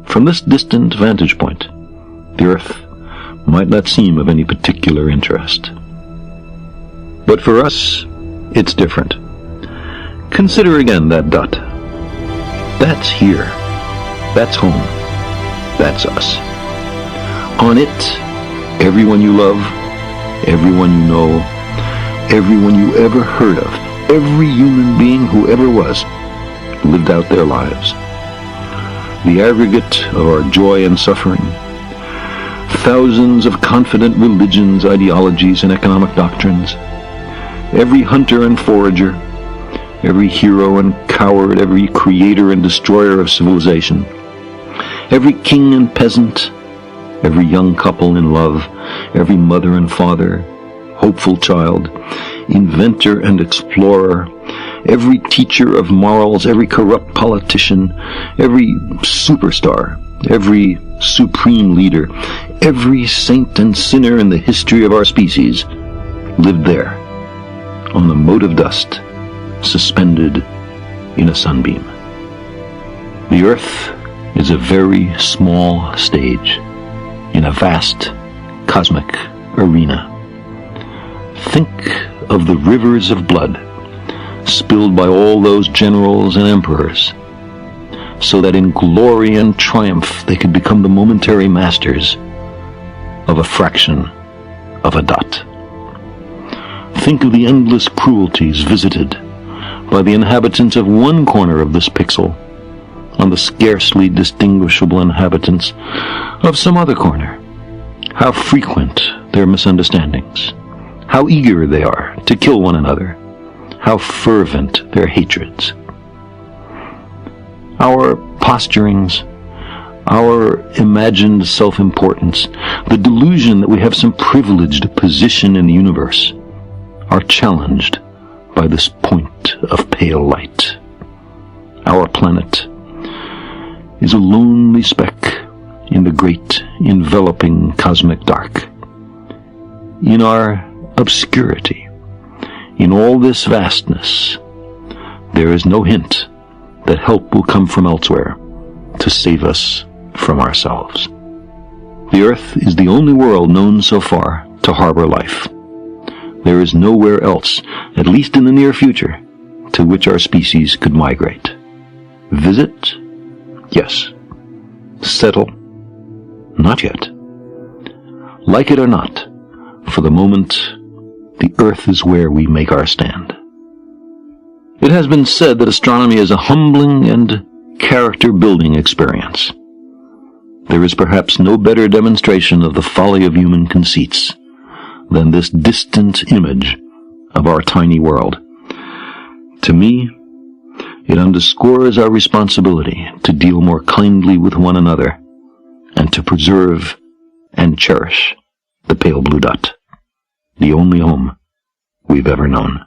From this distant vantage point, the Earth might not seem of any particular interest. But for us, it's different. Consider again that dot. That's here. That's home. That's us. On it, everyone you love, everyone you know, everyone you ever heard of, every human being who ever was, lived out their lives. The aggregate of our joy and suffering, thousands of confident religions, ideologies, and economic doctrines, every hunter and forager, every hero and coward, every creator and destroyer of civilization, every king and peasant, every young couple in love, every mother and father, hopeful child, inventor and explorer, every teacher of morals, every corrupt politician, every superstar, every supreme leader, every saint and sinner in the history of our species lived there, on the mote of dust, suspended in a sunbeam. The Earth is a very small stage in a vast cosmic arena. Think of the rivers of blood spilled by all those generals and emperors, so that in glory and triumph they could become the momentary masters of a fraction of a dot. Think of the endless cruelties visited by the inhabitants of one corner of this pixel on the scarcely distinguishable inhabitants of some other corner. How frequent their misunderstandings, how eager they are to kill one another, how fervent their hatreds. Our posturings, our imagined self-importance, the delusion that we have some privileged position in the universe, are challenged by this point of pale light. Our planet is a lonely speck in the great enveloping cosmic dark. In our obscurity, in all this vastness, there is no hint that help will come from elsewhere to save us from ourselves. The Earth is the only world known so far to harbor life. There is nowhere else, at least in the near future, to which our species could migrate. Visit? Yes. Settle? Not yet. Like it or not, for the moment, the Earth is where we make our stand. It has been said that astronomy is a humbling and character-building experience. There is perhaps no better demonstration of the folly of human conceits than this distant image of our tiny world. To me, it underscores our responsibility to deal more kindly with one another and to preserve and cherish the pale blue dot, the only home we've ever known.